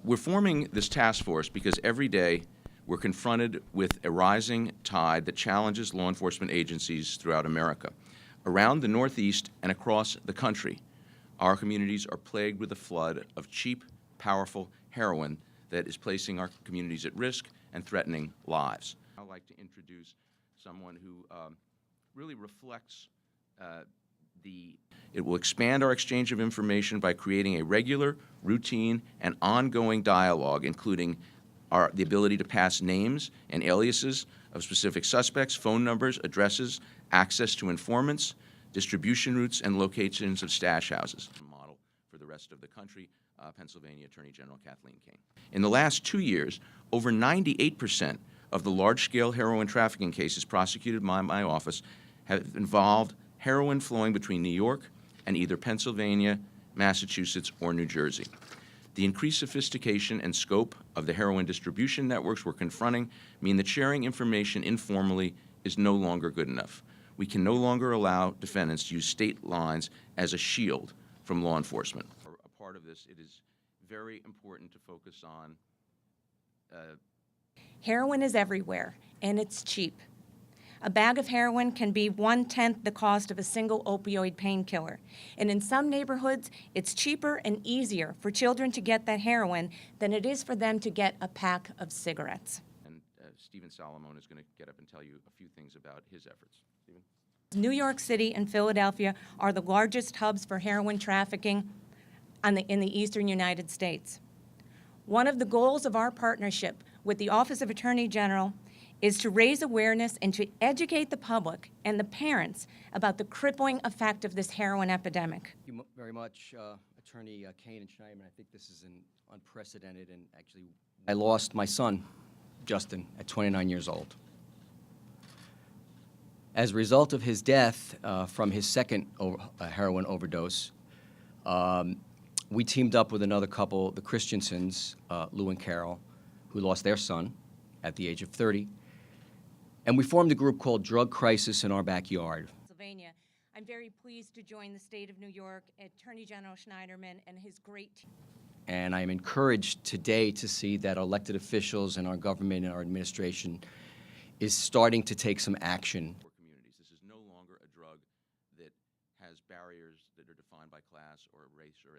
We're forming this task force because every day we're confronted with a rising tide that challenges law enforcement agencies throughout America. Around the Northeast and across the country, our communities are plagued with a flood of cheap, powerful heroin that is placing our communities at risk and threatening lives. I'd like to introduce someone who really reflects It will expand our exchange of information by creating a regular, routine, and ongoing dialogue, including the ability to pass names and aliases of specific suspects, phone numbers, addresses, access to informants, distribution routes, and locations of stash houses. Model for the rest of the country, Pennsylvania Attorney General Kathleen Kane. In the last 2 years, over 98% of the large-scale heroin trafficking cases prosecuted by my office have involved heroin flowing between New York and either Pennsylvania, Massachusetts, or New Jersey. The increased sophistication and scope of the heroin distribution networks we're confronting mean that sharing information informally is no longer good enough. We can no longer allow defendants to use state lines as a shield from law enforcement. A part of this, it is very important to focus on Heroin is everywhere, and it's cheap. A bag of heroin can be 1/10 the cost of a single opioid painkiller. And in some neighborhoods, it's cheaper and easier for children to get that heroin than it is for them to get a pack of cigarettes. And Stephen Solomon is going to get up and tell you a few things about his efforts. Stephen? New York City and Philadelphia are the largest hubs for heroin trafficking in the eastern United States. One of the goals of our partnership with the Office of Attorney General is to raise awareness and to educate the public and the parents about the crippling effect of this heroin epidemic. Thank you very much, Attorney Kane and Schneiderman. I think this is an unprecedented, and actually, I lost my son, Justin, at 29 years old. As a result of his death from his second heroin overdose, we teamed up with another couple, the Christiansons, Lou and Carol, who lost their son at the age of 30. And we formed a group called Drug Crisis in Our Backyard. Pennsylvania. I'm very pleased to join the state of New York, Attorney General Schneiderman and his great team. And I am encouraged today to see that elected officials and our government and our administration is starting to take some action. This is no longer a drug that has barriers that are defined by class or race or